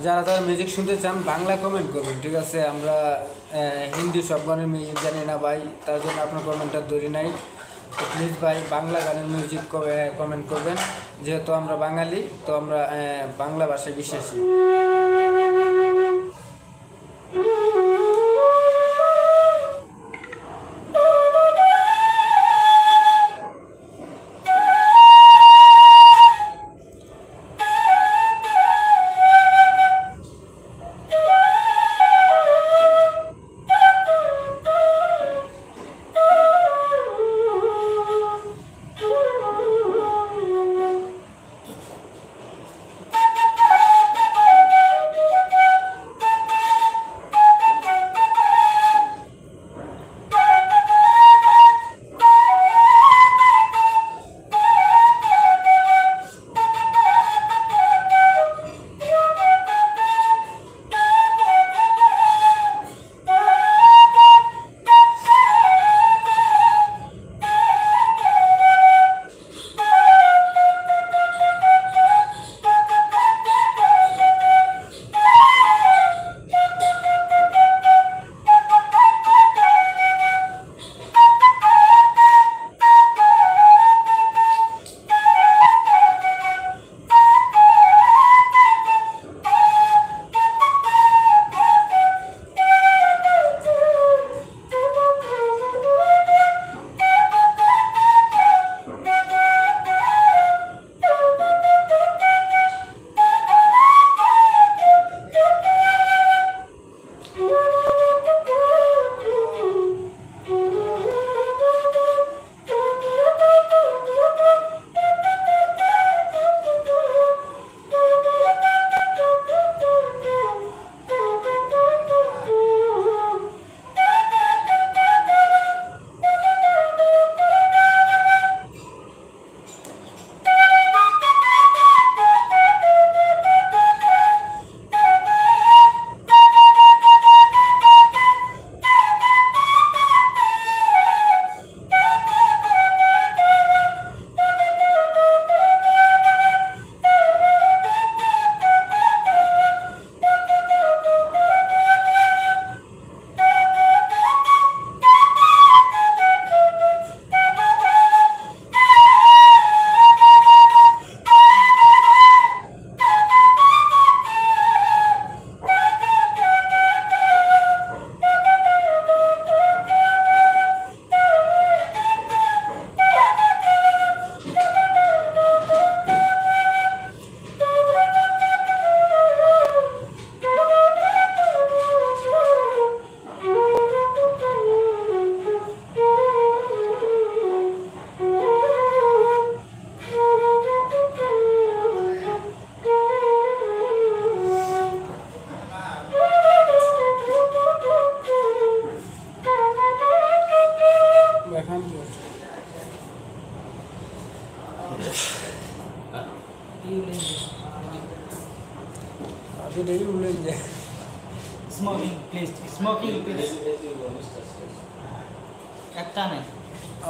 যারা যারা মিউজিক শুনতে চান বাংলা কমেন্ট করবেন, ঠিক আছে? আমরা হিন্দি সব গানের মিউজিক জানি না ভাই, তার জন্য আপনার কমেন্টটা ধরি নাই। তো প্লিজ ভাই বাংলা গানের মিউজিক কমেন্ট করবেন, যেহেতু আমরা বাঙালি, তো আমরা বাংলা ভাষায় বিশ্বাসী।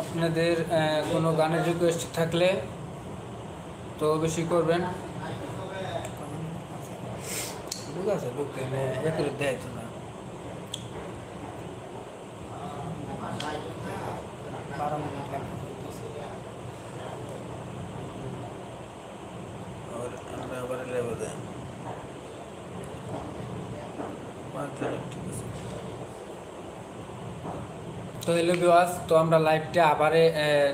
আপনাদের কোনো গানের রিকোয়েস্ট থাকলে তো বেশি করবেন। ঠিক আছে, দেয় তো না। তো হ্যালো ভিউয়ার্স, তো আমরা লাইভটা আবার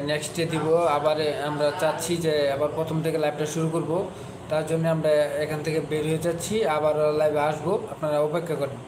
নেক্সটে দিব। আবার আমরা চাচ্ছি যে আবার প্রথম থেকে লাইভটা শুরু করব, তার জন্য আমরা এখান থেকে বের হয়ে যাচ্ছি, আবার লাইভে আসবো, আপনারা অপেক্ষা করেন।